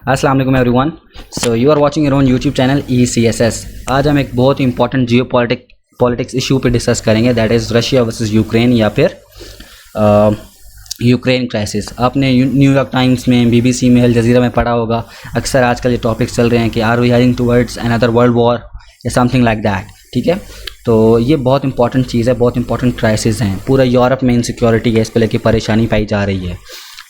अस्सलाम वालेकुम everyone. So you are watching your own YouTube channel ECSS। आज हम एक बहुत ही इंपॉर्टेंट पॉलिटिक्स इशू पे डिस्कस करेंगे, that is Russia versus Ukraine या फिर यूक्रेन क्राइसिस। आपने न्यूयॉर्क टाइम्स में, BBC में, अल जज़ीरा में पढ़ा होगा। अक्सर आजकल ये टॉपिक्स चल रहे हैं कि are we heading towards another world war या समथिंग लाइक दैट। ठीक है, तो ये बहुत इंपॉर्टेंट चीज़ है, बहुत इंपॉर्टेंट क्राइसिस हैं। पूरा यूरोप में इनसिक्योरिटी है, इस पर लेकर परेशानी पाई जा रही है।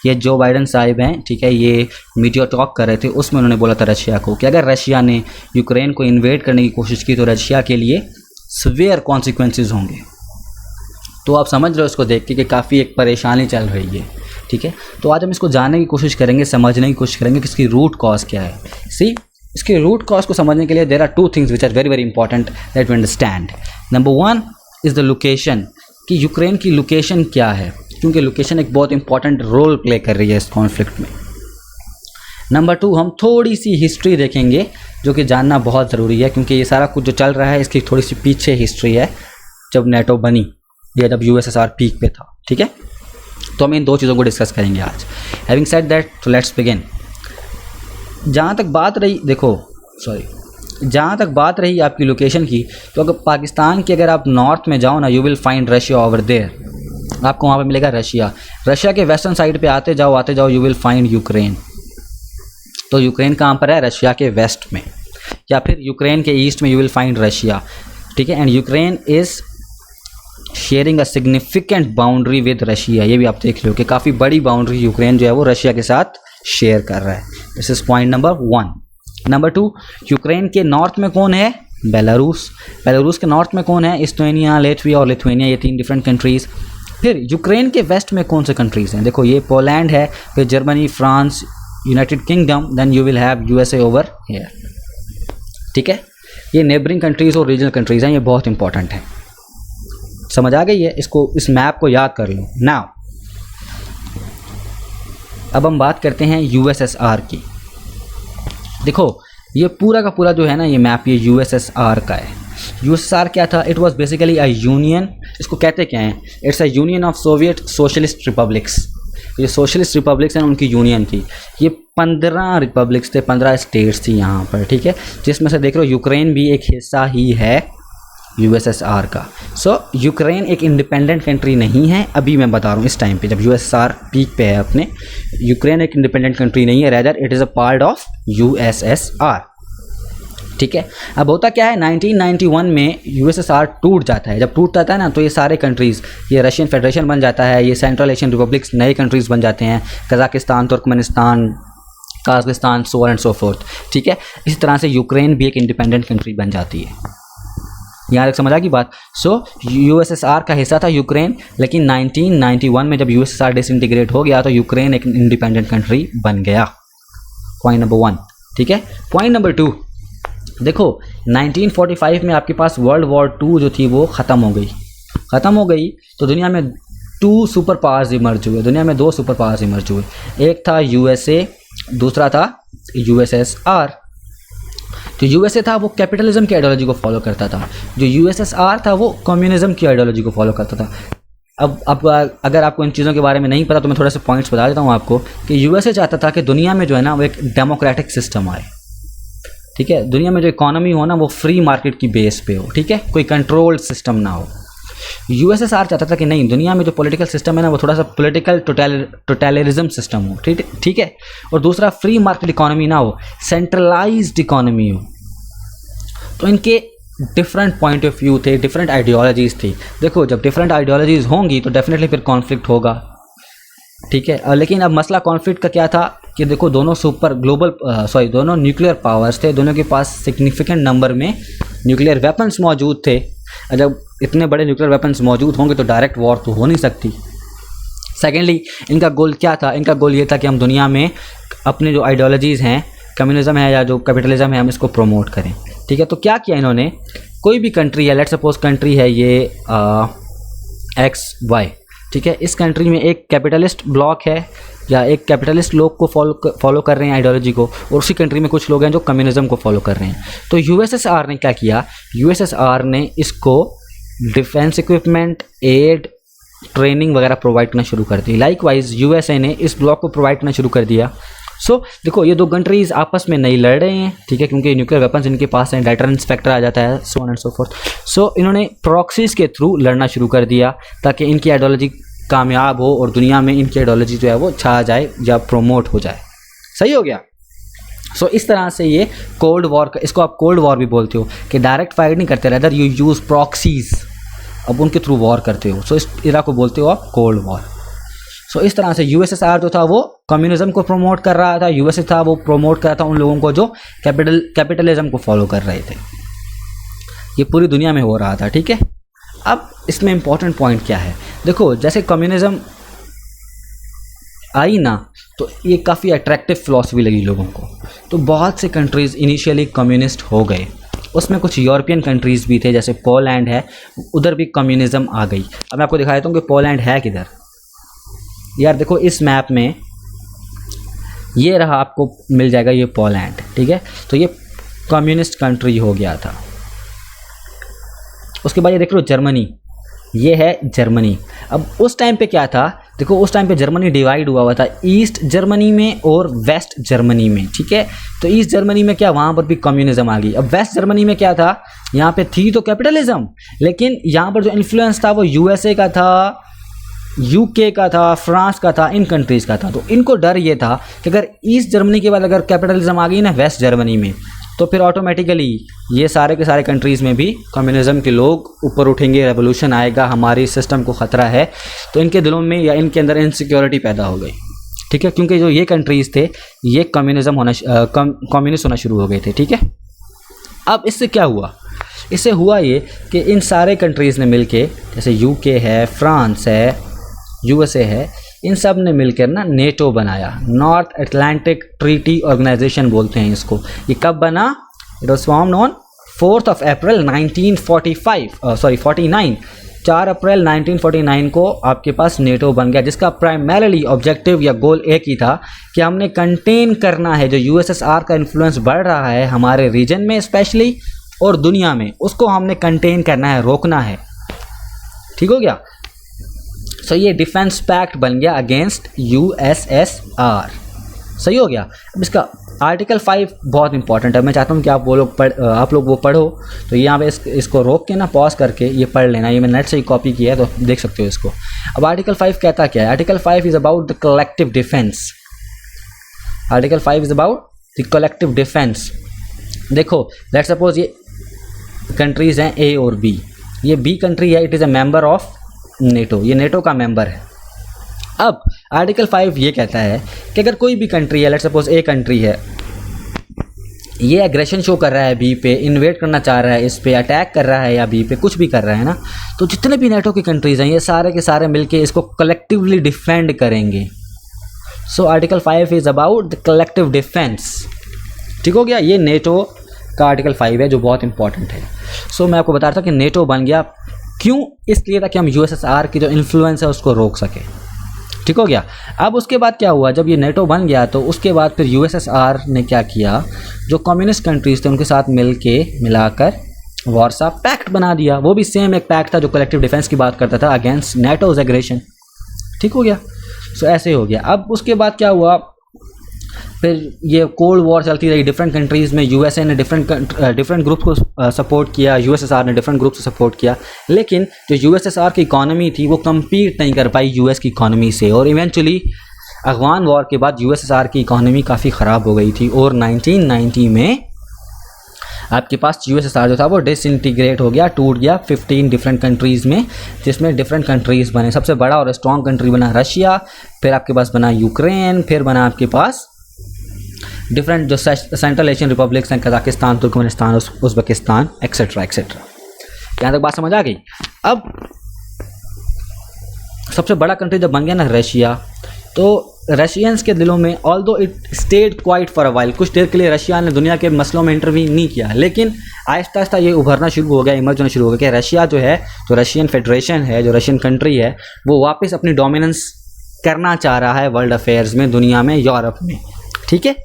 ये जो बाइडन साहिब हैं, ठीक है, ये मीडिया टॉक कर रहे थे, उसमें उन्होंने बोला था रशिया को कि अगर रशिया ने यूक्रेन को इन्वेड करने की कोशिश की तो रशिया के लिए सीवियर कॉन्सिक्वेंसेस होंगे। तो आप समझ रहे हो इसको देख के कि काफ़ी एक परेशानी चल रही है। ठीक है, तो आज हम इसको जानने की कोशिश करेंगे, समझने की कोशिश करेंगे कि इसकी रूट कॉज क्या है। सी, इसके रूट कॉज को समझने के लिए there are two things which are very very important that we understand. Number one is the location, कि यूक्रेन की लोकेशन क्या है, क्योंकि लोकेशन एक बहुत इंपॉर्टेंट रोल प्ले कर रही है इस कॉन्फ्लिक्ट में। नंबर टू, हम थोड़ी सी हिस्ट्री देखेंगे जो कि जानना बहुत ज़रूरी है, क्योंकि ये सारा कुछ जो चल रहा है इसकी थोड़ी सी पीछे हिस्ट्री है, जब नेटो बनी या जब USSR पीक पे था। ठीक है, तो हम इन दो चीज़ों को डिस्कस करेंगे आज। हैविंग सेड दैट, तो लेट्स बिगिन। जहाँ तक बात रही आपकी लोकेशन की, तो अगर पाकिस्तान की अगर आप नॉर्थ में जाओ ना, you will find Russia over there. आपको वहाँ पे मिलेगा रशिया के वेस्टर्न साइड पे आते जाओ यू विल फाइंड यूक्रेन। तो यूक्रेन कहाँ पर है? रशिया के वेस्ट में, या फिर यूक्रेन के ईस्ट में यू विल फाइंड रशिया। ठीक है, and Ukraine is sharing a significant boundary with Russia. ये भी आप देख लो कि काफ़ी बड़ी बाउंड्री यूक्रेन जो है वो रशिया के साथ शेयर कर रहा है। This is point number one. Number two, Ukraine के नॉर्थ में कौन है? बेलारूस के नॉर्थ में कौन है? इस्टोनिया, लेटविया और लिथुआनिया, ये तीन डिफरेंट कंट्रीज़। फिर यूक्रेन के वेस्ट में कौन से कंट्रीज़ हैं? देखो, ये पोलैंड है, फिर Germany, France, United Kingdom, then you will have USA over here. ठीक है, ये नेबरिंग कंट्रीज़ और रीजनल कंट्रीज़ हैं, ये बहुत इंपॉर्टेंट है। समझ आ गई है? इसको, इस मैप को याद कर लो। नाउ अब हम बात करते हैं USSR की। देखो, ये पूरा का पूरा जो है ना, ये मैप ये USSR का है। USSR क्या था? It was basically a union. इसको कहते क्या हैं? It's a union of Soviet socialist republics. ये सोशलिस्ट रिपब्लिक्स हैं, उनकी यूनियन थी। ये 15 रिपब्लिक्स थे, 15 स्टेट्स थी यहाँ पर। ठीक है, जिसमें से देख लो यूक्रेन भी एक हिस्सा ही है USSR का। सो यूक्रेन एक इंडिपेंडेंट कंट्री नहीं है। अभी मैं बता रहा हूँ, इस टाइम पे जब USSR पीक पे है अपने, यूक्रेन एक इंडिपेंडेंट कंट्री नहीं है, rather it is a part of USSR। ठीक है, अब होता क्या है, 1991 में USSR टूट जाता है। जब टूट जाता है ना, तो ये सारे कंट्रीज़, ये रशियन फेडरेशन बन जाता है, ये सेंट्रल एशियन रिपब्लिक्स नए कंट्रीज़ बन जाते हैं, Kazakhstan, Turkmenistan, Kazakhstan, so on and so forth. ठीक है, इसी तरह से यूक्रेन भी एक इंडिपेंडेंट कंट्री बन जाती है। यहाँ तक समझ आ गई बात। सो USSR का हिस्सा था यूक्रेन, लेकिन 1991 में जब USSR डिसइंटीग्रेट हो गया तो यूक्रेन एक इंडिपेंडेंट कंट्री बन गया। Point number one. ठीक है, पॉइंट नंबर टू, देखो 1945 में आपके पास वर्ल्ड वॉर 2 जो थी वो ख़त्म हो गई। तो दुनिया में 2 सुपर पावर्स इमर्ज हुए। दुनिया में 2 सुपर पावर्स इमर्ज हुए। एक था USA, दूसरा था USSR। जो USA था वो कैपिटलिज्म की आइडियोलॉजी को फॉलो करता था, जो USSR था वो कम्युनिज्म की आइडियोलॉजी को फॉलो करता था। अब अगर आपको इन चीज़ों के बारे में नहीं पता तो मैं थोड़ा सा पॉइंट्स बता देता हूँ आपको कि USA चाहता था कि दुनिया में जो है ना वो एक डेमोक्रेटिक सिस्टम आए। ठीक है, दुनिया में जो इकोनॉमी हो ना वो फ्री मार्केट की बेस पे हो। ठीक है, कोई कंट्रोल्ड सिस्टम ना हो। USSR चाहता था कि नहीं, दुनिया में जो पॉलिटिकल सिस्टम है ना वो थोड़ा सा पॉलिटिकल टोटलिज्म सिस्टम हो। ठीक है, और दूसरा फ्री मार्केट इकोनॉमी ना हो, सेंट्रलाइज्ड इकोनॉमी हो। तो इनके डिफरेंट पॉइंट ऑफ व्यू थे, डिफरेंट आइडियोलॉजीज़ थी। देखो, जब डिफरेंट आइडियोलॉजीज़ होंगी तो डेफिनेटली फिर कॉन्फ्लिक्ट होगा। ठीक है, लेकिन अब मसला कॉन्फ्लिक्ट का क्या था कि देखो, दोनों न्यूक्लियर पावर्स थे, दोनों के पास सिग्निफिकेंट नंबर में न्यूक्लियर वेपन्स मौजूद थे। जब इतने बड़े न्यूक्लियर वेपन्स मौजूद होंगे तो डायरेक्ट वॉर तो हो नहीं सकती। सेकेंडली, इनका गोल क्या था? इनका गोल ये था कि हम दुनिया में अपने जो आइडियोलॉजीज़ हैं, कम्युनिज्म है या जो कैपिटलिज्म है, हम इसको प्रमोट करें। ठीक है, तो क्या किया इन्होंने, कोई भी कंट्री है, लेट्स सपोज कंट्री है ये XY। ठीक है, इस कंट्री में एक कैपिटलिस्ट ब्लॉक है या एक कैपिटलिस्ट लोग को फॉलो कर रहे हैं आइडियोलॉजी को, और उसी कंट्री में कुछ लोग हैं जो कम्युनिज्म को फॉलो कर रहे हैं। तो USSR ने क्या किया, USSR ने इसको डिफेंस इक्विपमेंट, एड, ट्रेनिंग वगैरह प्रोवाइड करना शुरू कर दी। लाइकवाइज USA ने इस ब्लॉक को प्रोवाइड करना शुरू कर दिया। सो देखो ये दो कंट्रीज़ आपस में नहीं लड़ रहे हैं, ठीक है, क्योंकि न्यूक्लियर वेपन्स इनके पास हैं, डेटरेंस फैक्टर आ जाता है, so on and so forth. So इन्होंने प्रॉक्सीज के थ्रू लड़ना शुरू कर दिया ताकि इनकी आइडियोलॉजी कामयाब हो और दुनिया में इनकी आइडियोलॉजी जो है वो छा जाए या प्रोमोट हो जाए। सही हो गया। सो इस तरह से ये कोल्ड वॉर, इसको आप कोल्ड वॉर भी बोलते हो कि डायरेक्ट फाइट नहीं करते, रेदर यू यूज़ प्रॉक्सीज, अब उनके थ्रू वॉर करते हो। सो इस इरा को बोलते हो आप कोल्ड वॉर। सो इस तरह से यूएसएसआर जो था वो कम्युनिज्म को प्रमोट कर रहा था, यूएसए था वो प्रमोट कर रहा था उन लोगों को जो कैपिटलिज्म को फॉलो कर रहे थे। ये पूरी दुनिया में हो रहा था, ठीक है। अब इसमें इंपॉर्टेंट पॉइंट क्या है, देखो जैसे कम्युनिज्म आई ना तो ये काफ़ी अट्रैक्टिव फिलॉसफी लगी लोगों को, तो बहुत से कंट्रीज़ इनिशियली कम्युनिस्ट हो गए। उसमें कुछ यूरोपियन कंट्रीज़ भी थे, जैसे पोलैंड है, उधर भी कम्युनिज्म आ गई। अब मैं आपको दिखा देता हूँ कि पोलैंड है किधर। यार देखो इस मैप में ये रहा, आपको मिल जाएगा ये पोलैंड, ठीक है। तो ये कम्युनिस्ट कंट्री हो गया था। उसके बाद ये देख लो जर्मनी, ये है जर्मनी। अब उस टाइम पे क्या था, देखो उस टाइम पे जर्मनी डिवाइड हुआ था ईस्ट जर्मनी में और वेस्ट जर्मनी में, ठीक है। तो ईस्ट जर्मनी में क्या, वहाँ पर भी कम्युनिज्म आ गई। अब वेस्ट जर्मनी में क्या था, यहाँ पे थी तो कैपिटलिज्म, लेकिन यहाँ पर जो इन्फ्लुएंस था वो यूएसए का था, यूके का था, फ्रांस का था, इन कंट्रीज़ का था। तो इनको डर ये था कि अगर ईस्ट जर्मनी के बाद अगर कैपिटलिज्म आ गई ना वेस्ट जर्मनी में, तो फिर ऑटोमेटिकली ये सारे के सारे कंट्रीज़ में भी कम्युनिज्म के लोग ऊपर उठेंगे, रेवोल्यूशन आएगा, हमारी सिस्टम को ख़तरा है। तो इनके दिलों में या इनके अंदर इनसिक्योरिटी पैदा हो गई, ठीक है, क्योंकि जो ये कंट्रीज़ थे ये कम्युनिस्ट होना शुरू हो गए थे, ठीक है। अब इससे क्या हुआ, इससे हुआ ये कि इन सारे कंट्रीज़ ने मिलके, जैसे यूके है, फ्रांस है, यूएसए है, इन सब ने मिलकर ना नेटो बनाया, नॉर्थ अटलांटिक ट्रीटी ऑर्गेनाइजेशन बोलते हैं इसको। ये कब बना, इट वॉज फॉर्म्ड ऑन 4 अप्रैल 1949, 4 अप्रैल 1949 को आपके पास नेटो बन गया, जिसका प्राइमरीली ऑब्जेक्टिव या गोल एक ही था कि हमने कंटेन करना है जो यूएसएसआर का इन्फ्लुएंस बढ़ रहा है हमारे रीजन में स्पेशली और दुनिया में, उसको हमने कंटेन करना है, रोकना है, ठीक हो गया। सो ये डिफेंस पैक्ट बन गया अगेंस्ट यूएसएसआर, सही हो गया। अब इसका आर्टिकल 5 बहुत इंपॉर्टेंट है, मैं चाहता हूँ कि आप लोग वो पढ़ो। तो यहाँ पे इसको रोक के ना पॉज करके ये पढ़ लेना, ये मैंने नेट से ही कॉपी किया है तो देख सकते हो इसको। अब आर्टिकल 5 कहता क्या है, article 5 is about the collective defence. Article 5 is about the collective defence. देखो लेट्स सपोज ये कंट्रीज़ हैं ए और बी, ये बी कंट्री है, it is a member of NATO, ये नेटो का मेंबर है। अब आर्टिकल 5 ये कहता है कि अगर कोई भी कंट्री है, लेट्स सपोज ए कंट्री है, ये एग्रेशन शो कर रहा है बी पे, इन्वेड करना चाह रहा है इस पे, अटैक कर रहा है या बी पे कुछ भी कर रहा है ना, तो जितने भी नेटो की कंट्रीज़ हैं ये सारे के सारे मिलके इसको कलेक्टिवली डिफेंड करेंगे। So article 5 is about the collective defence, ठीक हो गया। ये नेटो का आर्टिकल 5 है जो बहुत इंपॉर्टेंट है। सो मैं आपको बता रहा था कि नेटो बन गया क्यों, इसलिए ताकि हम यूएसएसआर की जो इन्फ्लुएंस है उसको रोक सकें, ठीक हो गया। अब उसके बाद क्या हुआ, जब ये नेटो बन गया तो उसके बाद फिर यूएसएसआर ने क्या किया, जो कम्युनिस्ट कंट्रीज़ थे उनके साथ मिलाकर वार्सा पैक्ट बना दिया। वो भी सेम एक पैक्ट था जो कलेक्टिव डिफेंस की बात करता था अगेंस्ट नेटोज एग्रेशन, ठीक हो गया। सो ऐसे हो गया। अब उसके बाद क्या हुआ, फिर ये कोल्ड वॉर चलती रही डिफरेंट कंट्रीज़ में। यूएसए ने डिफरेंट ग्रुप को सपोर्ट किया, यूएसएसआर ने डिफरेंट ग्रुप से सपोर्ट किया, लेकिन जो यूएसएसआर की इकॉनमी थी वो कम्पीट नहीं कर पाई यूएस की इकॉनमी से, और इवेंचुअली अफगान वॉर के बाद यूएसएसआर की इकॉनमी काफ़ी ख़राब हो गई थी, और 1990 में आपके पास यूएसएसआर जो था वो डिसइंटीग्रेट हो गया, टूट गया 15 डिफरेंट कंट्रीज़ में, जिसमें डिफरेंट कंट्रीज़ बने। सबसे बड़ा और स्ट्रॉन्ग कंट्री बना रशिया, फिर आपके पास बना यूक्रेन, फिर बना आपके पास डिफरेंट जो सेंट्रल एशियन रिपब्लिक्स हैं, Kazakhstan, Turkmenistan, Uzbekistan, etcetera etcetera. यहाँ तक बात समझ आ गई। अब सबसे बड़ा कंट्री जब बन गया ना रशिया, तो रशियंस के दिलों में, although it stayed quiet for a while, कुछ देर के लिए रशिया ने दुनिया के मसलों में इंटरवीन नहीं किया, लेकिन आहिस्ता आहिस्ता ये उभरना शुरू हो गया, इमर्ज होना शुरू हो गया कि रशिया जो है, जो रशियन फेडरेशन है, जो रशियन कंट्री है, वो वापस अपनी डोमिनेंस करना चाह रहा है वर्ल्ड अफेयर्स में, दुनिया में, यूरोप में, ठीक है।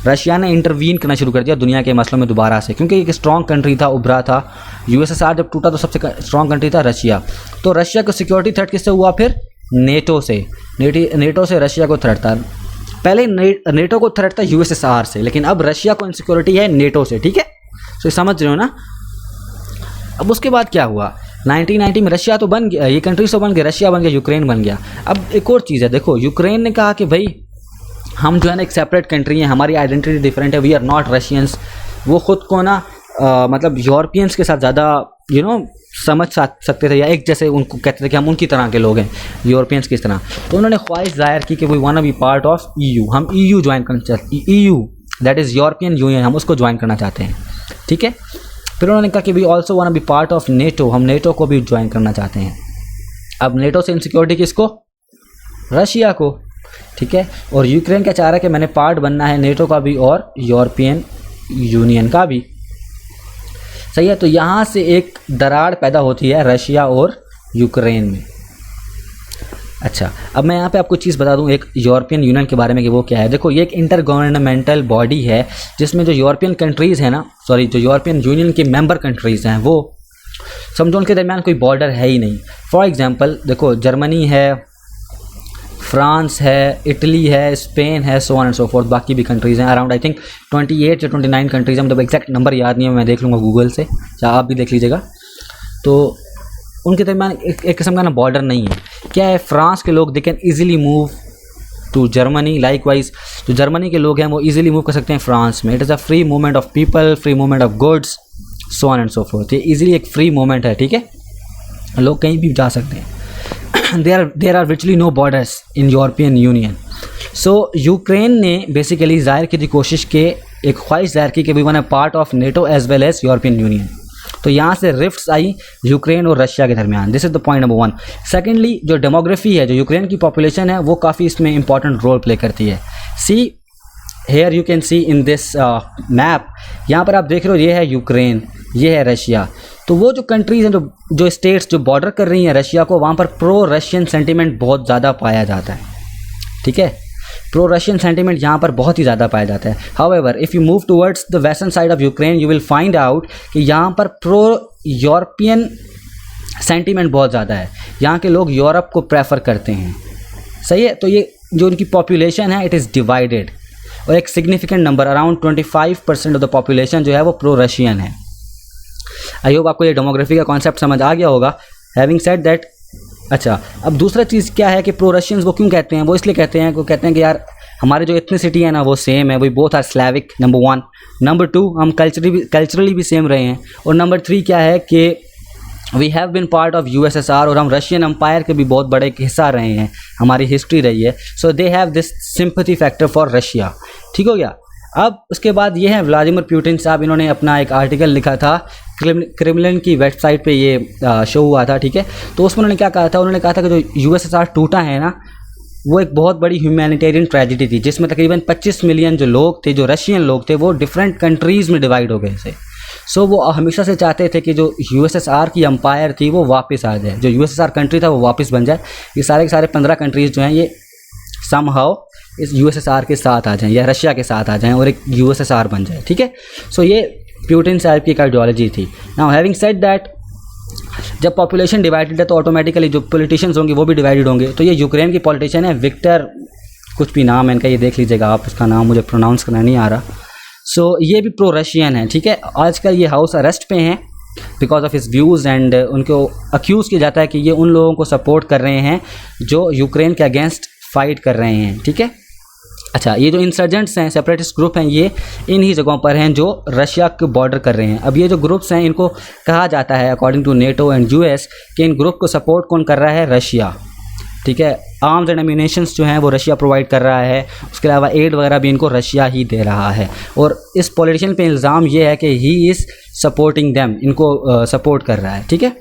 रशिया ने इंटरवीन करना शुरू कर दिया दुनिया के मसलों में दोबारा से, क्योंकि एक स्ट्रॉन्ग कंट्री था, उभरा था। यूएसएसआर जब टूटा तो सबसे स्ट्रॉन्ग कंट्री था रशिया। तो रशिया को सिक्योरिटी थ्रेट किससे हुआ, फिर नेटो से। नेटो से रशिया को थ्रेट था। पहले नेटो को थ्रेट था यूएसएसआर से, लेकिन अब रशिया को इनसिक्योरिटी है नेटो से, ठीक है। तो समझ रहे हो ना। अब उसके बाद क्या हुआ, 1990 में रशिया तो बन गया, ये कंट्रीज तो बन गया, रशिया बन गया, यूक्रेन बन गया। अब एक और चीज़ है, देखो यूक्रेन ने कहा कि भाई हम जो है ना एक सेपरेट कंट्री हैं, हमारी आइडेंटिटी डिफरेंट है, वी आर नॉट रशियंस। वो ख़ुद को ना मतलब यूरोपियंस के साथ ज़्यादा समझ सकते थे, या एक जैसे उनको कहते थे कि हम उनकी तरह के लोग हैं, यूरोपियंस की तरह। तो उन्होंने ख्वाहिश जाहिर की कि we want to be part of EU, हम EU ज्वाइन करना चाहते हैं, EU that is European Union, हम उसको ज्वाइन करना चाहते हैं, ठीक है। फिर उन्होंने कहा कि we also want to be part of NATO, हम नेटो को भी ज्वाइन करना चाहते हैं। अब नेटो से इनसिक्योरिटी किसको, रशिया को, ठीक है। और यूक्रेन क्या चाह रहा है कि मैंने पार्ट बनना है नेटो का भी और यूरोपियन यूनियन का भी, सही है। तो यहाँ से एक दरार पैदा होती है रशिया और यूक्रेन में। अच्छा, अब मैं यहाँ पे आपको चीज़ बता दूँ एक यूरोपियन यूनियन के बारे में कि वो क्या है। देखो ये एक इंटर गवर्नमेंटल बॉडी है जिसमें जो यूरोपियन कंट्रीज़ हैं ना, सॉरी जो यूरोपियन यूनियन की मेंबर कंट्रीज़ हैं, वो समझो उनके दरमियान कोई बॉर्डर है ही नहीं। फॉर एग्जांपल देखो जर्मनी है, फ्रांस है, इटली है, स्पेन है, so on and so fourth, बाकी भी कंट्रीज़ हैं अराउंड आई थिंक 28 या 29 कंट्रीज़ हैं, मतलब एग्जैक्ट नंबर याद नहीं है, मैं देख लूँगा गूगल से, या आप भी देख लीजिएगा। तो उनके दरमियान एक किस्म का ना बॉर्डर नहीं है। क्या है, फ्रांस के लोग they can easily move to Germany, likewise जो जर्मनी के लोग हैं वो ईजिली मूव कर सकते हैं फ्रांस में। It is a free movement of people, free movement of goods, so on and so fourth. ये ईजिली एक फ्री मूवमेंट है, ठीक है, लोग कहीं भी जा सकते हैं। there are virtually no borders in European Union. So Ukraine ने बेसिकली जाहिर की थी कोशिश के, एक ख्वाहिश जाहिर की कि we want a part of NATO as well as European Union. तो यहाँ से रिफ्ट्स आई यूक्रेन और रशिया के दरमियान। This is the point number 1। Secondly जो डेमोग्राफी है, जो यूक्रेन की पॉपुलेशन है वो काफ़ी इसमें इंपॉर्टेंट रोल प्ले करती है। See here you can see in this map, यहाँ पर आप देख रहे हो ये है यूक्रेन, ये है रशिया। तो वो जो कंट्रीज़ हैं, जो स्टेट्स जो बॉर्डर कर रही हैं रशिया को, वहाँ पर प्रो रशियन सेंटीमेंट बहुत ज़्यादा पाया जाता है, ठीक है। प्रो रशियन सेंटीमेंट यहाँ पर बहुत ही ज़्यादा पाया जाता है। However if you move towards the western side of Ukraine you will find out कि यहाँ पर प्रो यूरोपियन सेंटीमेंट बहुत ज़्यादा है, यहाँ के लोग यूरोप को प्रेफर करते हैं, सही है। तो ये जो उनकी पॉपुलेशन है इट इज़ डिवाइडेड, और एक significant number around 25% of the population जो है वो प्रो रशियन है। आई होप आपको ये डेमोग्राफी का कॉन्सेप्ट समझ आ गया होगा। हैविंग सेड दैट, अच्छा अब दूसरा चीज़ क्या है कि प्रो रशियंस वो क्यों कहते हैं, वो इसलिए कहते हैं, वो कहते हैं कि यार हमारे जो एथनिसिटी है ना वो सेम है, we both are Slavic, number 1। Number 2 हम कल्चरली भी सेम रहे हैं, और नंबर 3 क्या है कि we have been part of USSR, और हम रशियन एम्पायर के भी बहुत बड़े हिस्सा रहे हैं, हमारी हिस्ट्री रही है। So they have this sympathy factor for Russia, ठीक हो गया। अब उसके बाद ये है व्लादिमीर पुतिन साहब, इन्होंने अपना एक आर्टिकल लिखा था, क्रेमलिन की वेबसाइट पे ये शो हुआ था, ठीक है। तो उसमें उन्होंने क्या कहा था, उन्होंने कहा था कि जो USSR टूटा है ना वो एक बहुत बड़ी ह्यूमैनिटेरियन ट्रेजिडी थी, जिसमें तकरीबन 25 मिलियन जो लोग थे, जो रशियन लोग थे, वो डिफरेंट कंट्रीज़ में डिवाइड हो गए थे। सो वो हमेशा से चाहते थे कि जो USSR की एम्पायर थी वो वापस आ जाए, जो USSR कंट्री था वो वापस बन जाए। ये सारे के सारे 15 कंट्रीज़ जो हैं ये समहाउ इस USSR के साथ आ जाएं या रशिया के साथ आ जाएं और एक USSR बन जाए, ठीक है। सो ये पुतिन साहब की एक आइडियोलॉजी थी। नाउ हैविंग सेड दैट, जब पॉपुलेशन डिवाइडेड है तो ऑटोमेटिकली जो पॉलिटिशियंस होंगे वो भी डिवाइडेड होंगे। तो ये यूक्रेन की पॉलिटिशियन है, विक्टर कुछ भी नाम है इनका, ये देख लीजिएगा आप, उसका नाम मुझे प्रोनाउंस करना नहीं आ रहा। सो ये भी प्रो रशियन है, ठीक है। आजकल ये हाउस अरेस्ट पे हैं because of his views, and उनको अक्यूज़ किया जाता है कि ये उन लोगों को सपोर्ट कर रहे हैं जो यूक्रेन के अगेंस्ट फाइट कर रहे हैं, ठीक है। अच्छा, ये जो इंसर्जेंट्स हैं, सेपरेटिस्ट ग्रुप हैं, ये इन ही जगहों पर हैं जो रशिया के बॉर्डर कर रहे हैं। अब ये जो ग्रुप्स हैं इनको कहा जाता है according to NATO and US कि इन ग्रुप को सपोर्ट कौन कर रहा है, रशिया, ठीक है। आर्म्स एंड एम्यूनेशंस जो हैं वो रशिया प्रोवाइड कर रहा है, उसके अलावा एड वगैरह भी इनको रशिया ही दे रहा है। और इस पॉलिटिशियन पे इल्ज़ाम ये है कि ही इज़ सपोर्टिंग देम, इनको सपोर्ट कर रहा है, ठीक है।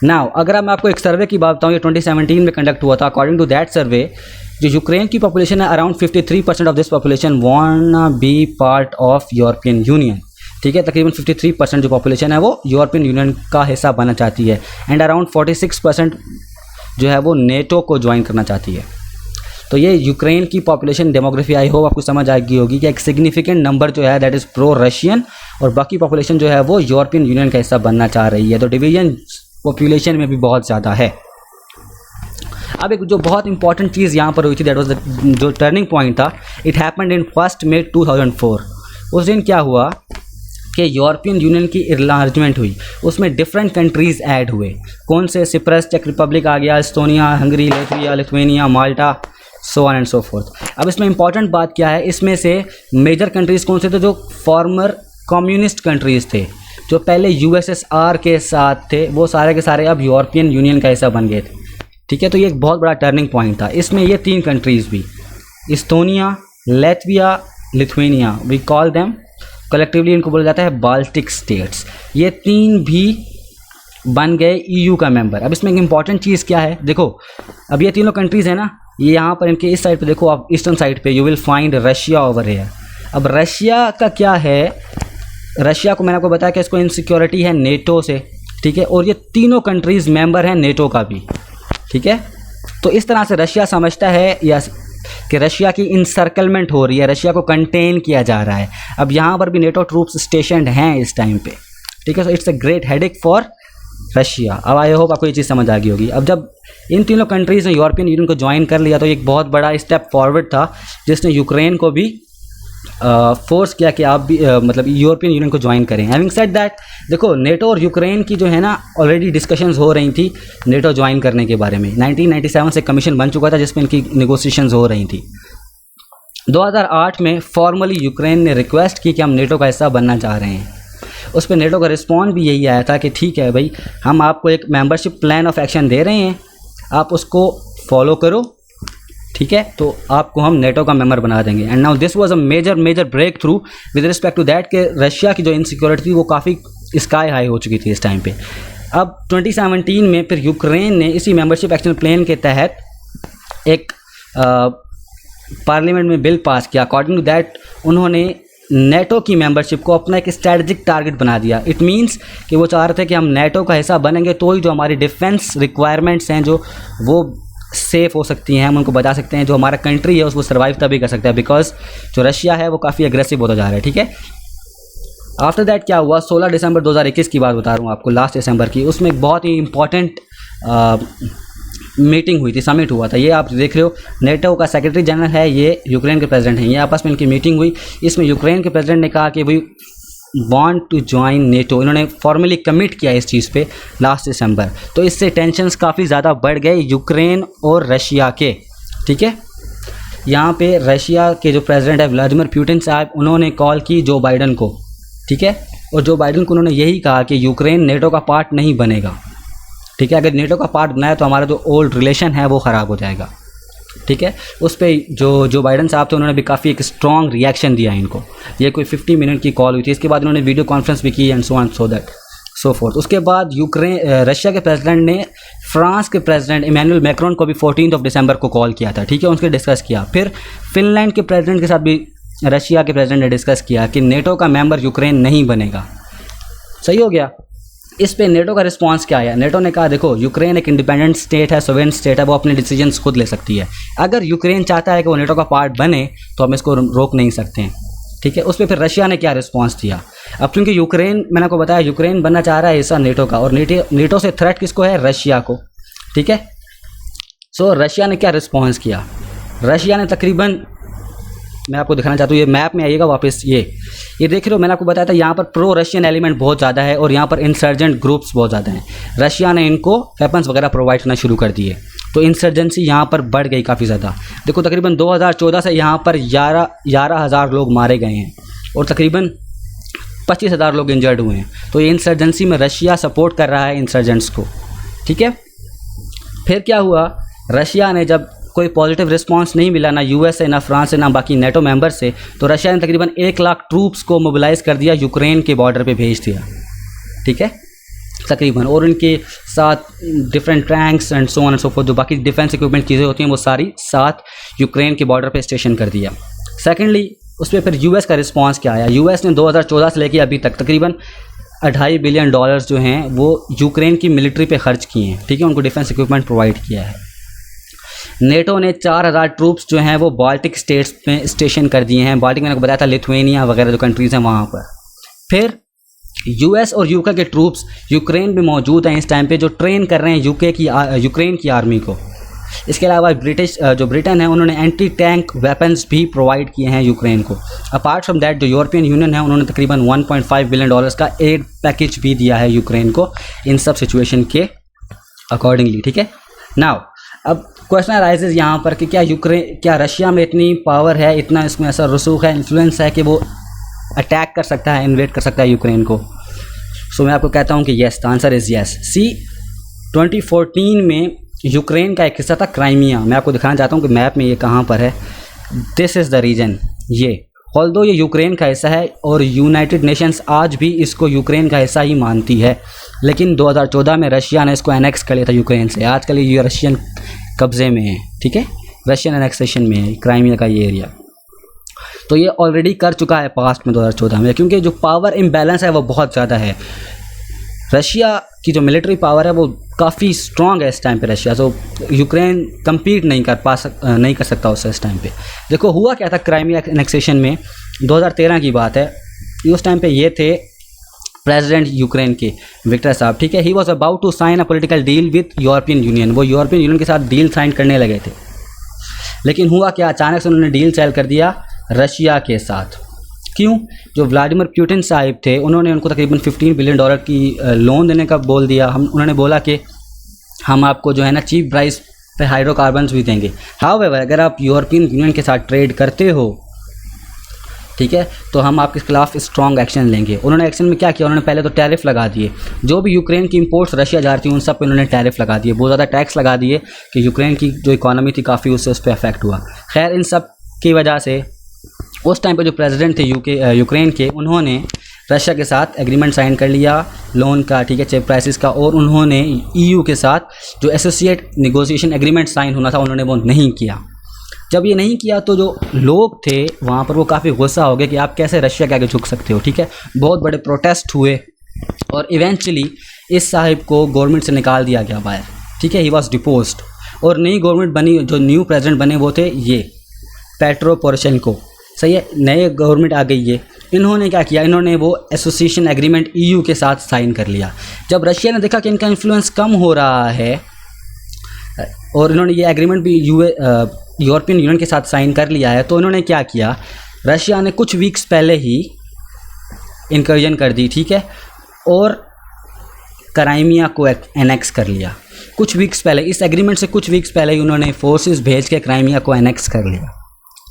नाउ अगर मैं आपको एक सर्वे की बात बताऊँ, ये 2017 में कंडक्ट हुआ था। अकॉर्डिंग टू दैट सर्वे, जो यूक्रेन की पॉपुलेशन है around 53% of this population want be part of European union, ठीक है। तकरीबन 53% जो पॉपुलेशन है वो यूरोपियन यूनियन का हिस्सा बनना चाहती है, एंड अराउंड 46% जो है वो नेटो को ज्वाइन करना चाहती है। तो ये यूक्रेन की पॉपुलेशन डेमोग्राफी, आई होप आपको समझ आ गई होगी कि एक सिग्निफिकेंट नंबर जो है दैट इज़ प्रो रशियन, और बाकी पॉपुलेशन जो है वो यूरोपियन यूनियन का हिस्सा बनना चाह रही है। तो डिवीजन पॉपुलेशन में भी बहुत ज़्यादा है। अब एक जो बहुत इंपॉर्टेंट चीज़ यहाँ पर हुई थी, दैट वाज जो टर्निंग पॉइंट था, इट हैपेंड इन 1 मई 2004। उस दिन क्या हुआ कि यूरोपियन यूनियन की इन्लार्जमेंट हुई, उसमें डिफरेंट कंट्रीज़ ऐड हुए। कौन से? सिप्रस, चेक रिपब्लिक आ गया, Estonia, Hungary, Latvia, Lithuania, Malta, so on and so fourth. अब इसमें इंपॉर्टेंट बात क्या है, इसमें से मेजर कंट्रीज़ कौन से थे? जो फॉर्मर कम्युनिस्ट कंट्रीज़ थे, जो पहले यूएसएसआर के साथ थे, वो सारे के सारे अब यूरोपियन यूनियन का हिस्सा बन गए थे। ठीक है, तो ये एक बहुत बड़ा टर्निंग पॉइंट था। इसमें ये 3 कंट्रीज़ भी, Estonia, Latvia, Lithuania, we call them collectively, इनको बोला जाता है बाल्टिक स्टेट्स। ये 3 भी बन गए ईयू का मेंबर। अब इसमें एक इंपॉर्टेंट चीज़ क्या है, देखो अब ये तीनों कंट्रीज़ है ना, ये यहाँ पर इनके इस साइड पे देखो आप, ईस्टर्न साइड पे you will find Russia over here. अब रशिया का क्या है, रशिया को मैंने आपको बताया कि इसको इनसिक्योरिटी है नेटो से, ठीक है, और ये तीनों कंट्रीज़ मेंबर हैं नेटो का भी, ठीक है। तो इस तरह से रशिया समझता है या कि रशिया की इंसर्कलमेंट हो रही है, रशिया को कंटेन किया जा रहा है। अब यहाँ पर भी नेटो ट्रूप्स स्टेशनड हैं इस टाइम पे, ठीक है। So it's a great headache for Russia. अब आई होप आपको ये चीज़ समझ आ गई होगी। अब जब इन तीनों कंट्रीज़ ने यूरोपियन यूनियन को ज्वाइन कर लिया, तो एक बहुत बड़ा स्टेप फॉरवर्ड था, जिसने यूक्रेन को भी फोर्स किया कि आप भी मतलब यूरोपियन यूनियन को ज्वाइन करें। हैविंग सेड दैट, देखो नेटो और यूक्रेन की जो है ना ऑलरेडी डिस्कशंस हो रही थी नेटो ज्वाइन करने के बारे में। 1997 से कमीशन बन चुका था जिसमें इनकी नेगोशिएशंस हो रही थी। 2008 में फॉर्मली यूक्रेन ने रिक्वेस्ट की कि हम नेटो का हिस्सा बनना चाह रहे हैं। उस पर नेटो का रिस्पॉन्स भी यही आया था कि ठीक है भाई, हम आपको एक मेंबरशिप प्लान ऑफ एक्शन दे रहे हैं, आप उसको फॉलो करो, ठीक है, तो आपको हम नेटो का मेंबर बना देंगे। And now this was a major breakthrough with respect to that कि रशिया की जो इनसिक्योरिटी थी वो काफ़ी स्काई हाई हो चुकी थी इस टाइम पे। अब 2017 में फिर यूक्रेन ने इसी मेंबरशिप एक्शन प्लान के तहत एक पार्लियामेंट में बिल पास किया। अकॉर्डिंग टू दैट उन्होंने नेटो की मेंबरशिप को अपना एक स्ट्रेटजिक टारगेट बना दिया। इट मीन्स कि वो चाह रहे थे कि हम नेटो का हिस्सा बनेंगे तो ही जो हमारी डिफेंस रिक्वायरमेंट्स हैं जो वो सेफ़ हो सकती हैं, हम उनको बचा सकते हैं, जो हमारा कंट्री है उसको सर्वाइव तभी कर सकता है, बिकॉज जो रशिया है वो काफ़ी एग्रेसिव होता जा रहा है, ठीक है। आफ्टर दैट क्या हुआ, 16 दिसंबर 2021 की बात बता रहा हूँ आपको, लास्ट दिसंबर की, उसमें एक बहुत ही इंपॉर्टेंट मीटिंग हुई थी, समिट हुआ था। ये आप देख रहे हो, नेटो का सेक्रेटरी जनरल है, ये यूक्रेन के प्रेसिडेंट हैं, ये आपस में इनकी मीटिंग हुई। इसमें यूक्रेन के प्रेसिडेंट ने कहा कि we want to join NATO, इन्होंने फॉर्मली कमिट किया इस चीज़ पे लास्ट दिसंबर। तो इससे टेंशन्स काफ़ी ज़्यादा बढ़ गए यूक्रेन और रशिया के, ठीक है। यहाँ पे रशिया के जो प्रेसिडेंट है व्लादिमीर पुतिन साहब, उन्होंने कॉल की जो बाइडन को, ठीक है, और जो बाइडन को उन्होंने यही कहा कि यूक्रेन नेटो का पार्ट नहीं बनेगा, ठीक है। अगर नेटो का पार्ट बनाया तो हमारा जो ओल्ड रिलेशन है वो ख़राब हो जाएगा, ठीक है। उस पर जो बाइडन साहब थे उन्होंने भी काफ़ी एक स्ट्रॉन्ग रिएक्शन दिया इनको। ये कोई 50 मिनट की कॉल हुई थी, इसके बाद उन्होंने वीडियो कॉन्फ्रेंस भी की and so on so that so fourth. उसके बाद रशिया के प्रेसिडेंट ने फ्रांस के प्रेसिडेंट इमैनुअल मैक्रोन को भी 14 दिसंबर को कॉल किया था, ठीक है, उनसे डिस्कस किया। फिर फिनलैंड के प्रेसिडेंट के साथ भी रशिया के प्रेसिडेंट ने डिस्कस किया कि नेटो का मेंबर यूक्रेन नहीं बनेगा। सही हो गया। इस पे नेटो का रिस्पांस क्या आया, नेटो ने कहा देखो यूक्रेन एक इंडिपेंडेंट स्टेट है, सोवेरेन स्टेट है, वो अपने डिसीजंस खुद ले सकती है। अगर यूक्रेन चाहता है कि वो नेटो का पार्ट बने तो हम इसको रोक नहीं सकते हैं, ठीक है। उस पर फिर रशिया ने क्या रिस्पांस दिया। अब क्योंकि यूक्रेन, मैंने आपको बताया यूक्रेन बनना चाह रहा है हिस्सा नेटो का, और नेटो से थ्रेट किसको है, रशिया को, ठीक है। सो रशिया ने क्या रिस्पॉन्स किया, रशिया ने तकरीबन, मैं आपको दिखाना चाहता हूँ, ये मैप में आइएगा वापस, ये देख रहे हो, मैंने आपको बताया था यहाँ पर प्रो रशियन एलिमेंट बहुत ज़्यादा है और यहाँ पर इंसर्जेंट ग्रुप्स बहुत ज़्यादा हैं। रशिया ने इनको वेपन्स वगैरह प्रोवाइड करना शुरू कर दिए, तो इंसर्जेंसी यहाँ पर बढ़ गई काफ़ी ज़्यादा। देखो तकरीबन 2014 से यहाँ पर 11,000 लोग मारे गए हैं और तकरीबन 25,000 लोग इंजर्ड हुए हैं। तो ये इंसर्जेंसी में रशिया सपोर्ट कर रहा है इंसर्जेंट्स को, ठीक है। फिर क्या हुआ, रशिया ने जब कोई पॉजिटिव रिस्पांस नहीं मिला ना यूएस से, ना फ्रांस से, ना बाकी नेटो मेंबर से, तो रशिया ने तकरीबन 1 लाख ट्रूप्स को मोबिलाइज़ कर दिया, यूक्रेन के बॉर्डर पे भेज दिया, ठीक है, तकरीबन। और उनके साथ different tanks and so on and so fourth, जो बाकी डिफेंस इक्विपमेंट चीज़ें होती हैं वो सारी साथ यूक्रेन के बॉर्डर पे स्टेशन कर दिया। सेकेंडली उस पर फिर यूएस का रिस्पॉन्स क्या आया, यूएस ने 2014 से लेकर अभी तक तकरीबन $2.5 बिलियन जो हैं वो यूक्रेन की मिलिट्री पे खर्च किए हैं, ठीक है, उनको डिफेंस इक्विपमेंट प्रोवाइड किया है। नेटो ने 4,000 ट्रूप्स जो हैं वो बाल्टिक स्टेट्स में स्टेशन कर दिए हैं। बाल्टिक मैंने आपको बताया था, लिथुआनिया वगैरह जो कंट्रीज़ हैं वहाँ पर। फिर यूएस और यूके के ट्रूप्स यूक्रेन में मौजूद हैं इस टाइम पे, जो ट्रेन कर रहे हैं यूक्रेन की आर्मी को, इसके अलावा जो ब्रिटेन है उन्होंने एंटी टैंक वेपन्स भी प्रोवाइड किए हैं यूक्रेन को। अपार्ट फ्रॉम दैट जो यूरोपियन यूनियन है उन्होंने तकरीबन $1.5 बिलियन का एड पैकेज भी दिया है यूक्रेन को इन सब सिचुएशन के अकॉर्डिंगली, ठीक है। नाउ अब क्वेश्चन अराइजेज यहाँ पर कि क्या रशिया में इतनी पावर है, इतना इसमें ऐसा रसूख है, इन्फ्लुएंस है कि वो अटैक कर सकता है, इन्वेड कर सकता है यूक्रेन को। सो मैं आपको कहता हूँ कि yes, the answer is yes. See 2014 में यूक्रेन का एक हिस्सा था क्राइमिया। मैं आपको दिखाना चाहता हूँ कि मैप में ये कहाँ पर है। This is the region. ये ऑल्दो ये यूक्रेन का हिस्सा है और यूनाइटेड नेशंस आज भी इसको यूक्रेन का हिस्सा ही मानती है, लेकिन 2014 में रशिया ने इसको एनेक्स कर लिया था यूक्रेन से। आजकल ये रशियन कब्ज़े में है, ठीक है, रशियन एनेक्सेशन में है क्राइमिया का ये एरिया। तो ये ऑलरेडी कर चुका है पास्ट में 2014 में, क्योंकि जो पावर इम्बैलेंस है वो बहुत ज़्यादा है। रशिया की जो मिलिट्री पावर है वो काफ़ी स्ट्रॉन्ग है इस टाइम पे रशिया, तो यूक्रेन कम्पीट नहीं कर सकता उससे इस टाइम पे। देखो हुआ क्या था क्राइमिया एनेक्सेशन में, 2013 की बात है। उस टाइम पे ये थे प्रेसिडेंट यूक्रेन के विक्टर साहब, ठीक है। He was about to sign a political deal with European Union. वो यूरोपियन यूनियन के साथ डील साइन करने लगे थे, लेकिन हुआ क्या, अचानक से उन्होंने डील सेल कर दिया रशिया के साथ। क्यों? जो व्लादिमीर पुतिन साहिब थे उन्होंने उनको तकरीबन $15 बिलियन की लोन देने का बोल दिया। उन्होंने बोला कि हम आपको जो है ना चीप प्राइस पे हाइड्रोकार्बन्स भी देंगे। हाउएवर अगर आप यूरोपियन यूनियन के साथ ट्रेड करते हो, ठीक है, तो हम आपके खिलाफ स्ट्रॉन्ग एक्शन लेंगे। उन्होंने एक्शन में क्या किया, उन्होंने पहले तो टैरिफ लगा दिए। जो भी यूक्रेन की इंपोर्ट्स रशिया जा रही थी उन सब पे उन्होंने टैरिफ लगा दिए, बहुत ज़्यादा टैक्स लगा दिए कि यूक्रेन की जो इकॉनमी थी काफ़ी उससे उस पर अफेक्ट हुआ। खैर इन सब की वजह से उस टाइम पे जो प्रेसिडेंट थे यूक्रेन के, उन्होंने रशिया के साथ एग्रीमेंट साइन कर लिया लोन का, ठीक है, चीप प्राइसेस का। और उन्होंने ईयू के साथ जो एसोसिएट नेगोशिएशन एग्रीमेंट साइन होना था उन्होंने वो नहीं किया। जब ये नहीं किया तो जो लोग थे वहाँ पर वो काफ़ी गुस्सा हो गए कि आप कैसे रशिया के आगे झुक सकते हो, ठीक है। बहुत बड़े प्रोटेस्ट हुए और इवेंचुअली इस साहिब को गवर्नमेंट से निकाल दिया गया बाहर, ठीक है। ही वॉज डिपोज्ड और नई गवर्नमेंट बनी, जो न्यू प्रेसिडेंट बने वो थे ये पेट्रो पोरोशेंको, सही है, नए गवर्नमेंट आ गई है। इन्होंने क्या किया, इन्होंने वो एसोसिएशन एग्रीमेंट ईयू के साथ साइन कर लिया। जब रशिया ने देखा कि इनका इन्फ्लुएंस कम हो रहा है और इन्होंने ये एग्रीमेंट भी यूरोपियन यूनियन के साथ साइन कर लिया है, तो इन्होंने क्या किया, रशिया ने कुछ वीक्स पहले ही इंकर्जन कर दी, ठीक है, और क्राइमिया को एनेक्स कर लिया। कुछ वीक्स पहले, इस एग्रीमेंट से कुछ वीक्स पहले ही उन्होंने फोर्सेस भेज के क्राइमिया को एनेक्स कर लिया,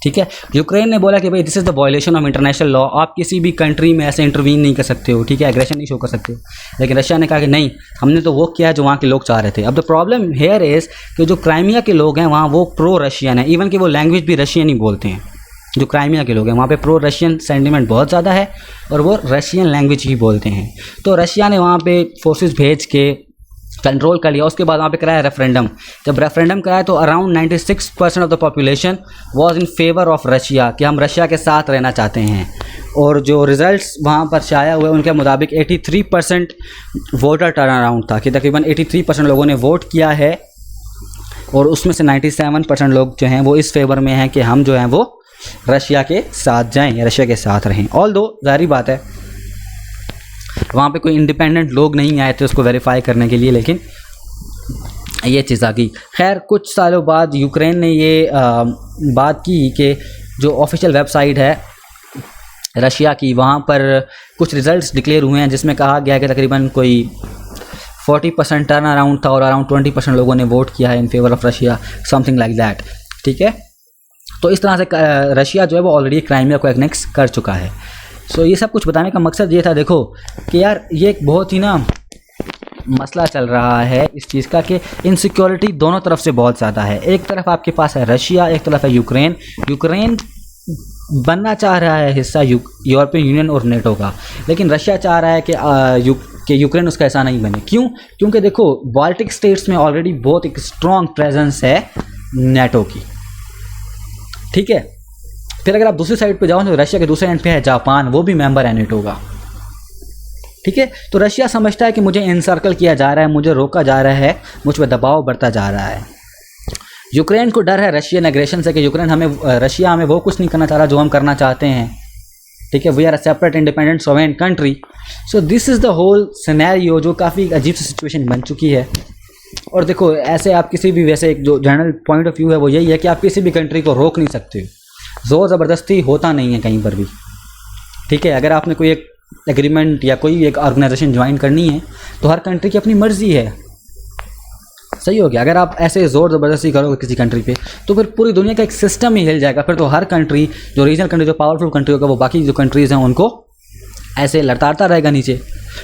ठीक है। यूक्रेन ने बोला कि भाई this is the violation of international law, आप किसी भी कंट्री में ऐसे इंटरवीन नहीं कर सकते हो, ठीक है, एग्रेशन नहीं शो कर सकते हो। लेकिन रशिया ने कहा कि नहीं, हमने तो वो किया है जो वहाँ के लोग चाह रहे थे। अब द प्रॉब्लम हेयर इज़ कि जो क्राइमिया के लोग हैं वहाँ वो प्रो रशियन है, इवन कि वो लैंग्वेज भी रशियन ही बोलते हैं। जो क्राइमिया के लोग हैं वहाँ पे प्रो रशियन सेंटिमेंट बहुत ज़्यादा है और वो रशियन लैंग्वेज ही बोलते हैं। तो रशिया ने वहाँ पे फोर्सेस भेज के कंट्रोल कर लिया। उसके बाद वहाँ पे कराया रेफरेंडम। जब रेफरेंडम कराया तो around 96% of the population was in favour of Russia, कि हम रशिया के साथ रहना चाहते हैं। और जो रिजल्ट्स वहाँ पर शाया हुए उनके मुताबिक 83% वोटर टर्न अराउंड था, कि तकरीबन 83% लोगों ने वोट किया है और उसमें से 97% लोग जो हैं वो इस फेवर में हैं कि हम जो हैं वो रशिया के साथ जाएं या रशिया के साथ रहें। ऑल्दो ज़ाहिर बात है वहाँ पे कोई इंडिपेंडेंट लोग नहीं आए थे उसको वेरीफाई करने के लिए, लेकिन ये चीज़ आ गई। खैर कुछ सालों बाद यूक्रेन ने ये बात की कि जो ऑफिशियल वेबसाइट है रशिया की, वहाँ पर कुछ रिज़ल्ट्स डिक्लेयर हुए हैं जिसमें कहा गया कि तकरीबन कोई 40% टर्न अराउंड था और अराउंड 20% लोगों ने वोट किया है in favour of Russia, something like that, ठीक है। तो इस तरह से रशिया जो है वो ऑलरेडी क्राइमिया को एनेक्स कर चुका है। सो ये सब कुछ बताने का मकसद ये था, देखो कि यार ये एक बहुत ही ना मसला चल रहा है इस चीज़ का कि इनसिक्योरिटी दोनों तरफ से बहुत ज़्यादा है। एक तरफ आपके पास है रशिया, एक तरफ है यूक्रेन। यूक्रेन बनना चाह रहा है हिस्सा यूरोपियन यूनियन और नेटो का, लेकिन रशिया चाह रहा है कि यूक्रेन उसका हिस्सा नहीं बने। क्यों? क्योंकि देखो बाल्टिक स्टेट्स में ऑलरेडी बहुत एक स्ट्रॉन्ग प्रेजेंस है नेटो की, ठीक है। फिर अगर आप दूसरी साइड पे जाओ तो रशिया के दूसरे एंड पे है जापान, वो भी मेंबर है नेटो का, ठीक है। तो रशिया समझता है कि मुझे इनसर्कल किया जा रहा है, मुझे रोका जा रहा है, मुझ पर दबाव बढ़ता जा रहा है। यूक्रेन को डर है रशियन एग्रेशन से कि यूक्रेन रशिया हमें वो कुछ नहीं करना चाह रहा जो हम करना चाहते हैं, ठीक है। We are a separate independent sovereign country. So this is the whole scenario, जो काफ़ी अजीब सी सिचुएशन बन चुकी है। और देखो ऐसे आप किसी भी, वैसे एक जो जनरल पॉइंट ऑफ व्यू है वो यही है कि आप किसी भी कंट्री को रोक नहीं सकते हो, ज़ोर ज़बरदस्ती होता नहीं है कहीं पर भी, ठीक है। अगर आपने कोई एक एग्रीमेंट या कोई एक ऑर्गेनाइजेशन ज्वाइन करनी है तो हर कंट्री की अपनी मर्जी है, सही हो गया। अगर आप ऐसे ज़ोर ज़बरदस्ती करोगे किसी कंट्री पे तो फिर पूरी दुनिया का एक सिस्टम ही हिल जाएगा। फिर तो हर कंट्री, जो रीजनल कंट्री, जो पावरफुल कंट्री होगा, वो बाकी जो कंट्रीज़ हैं उनको ऐसे लड़ताड़ता रहेगा नीचे।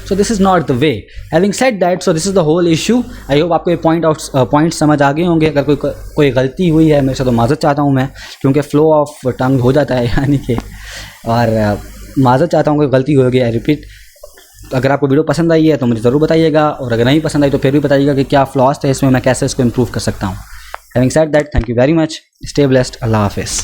So this is not the way. Having said that, so this is the whole issue. I hope आपको ये पॉइंट समझ आ गए होंगे। अगर कोई गलती हुई है मेरे से तो माज़रत चाहता हूँ मैं, क्योंकि फ्लो ऑफ टंग हो जाता है यानी कि, और माज़रत चाहता हूँ कोई गलती होगी। आई रिपीट, अगर आपको वीडियो पसंद आई है तो मुझे ज़रूर बताइएगा, और अगर नहीं पसंद आई तो फिर भी बताइएगा कि क्या फ्लॉस थे इसमें, मैं कैसे इसको इम्प्रूव कर सकता हूँ। Having said that, thank you very much, stay blessed, अल्लाह हाफिज़।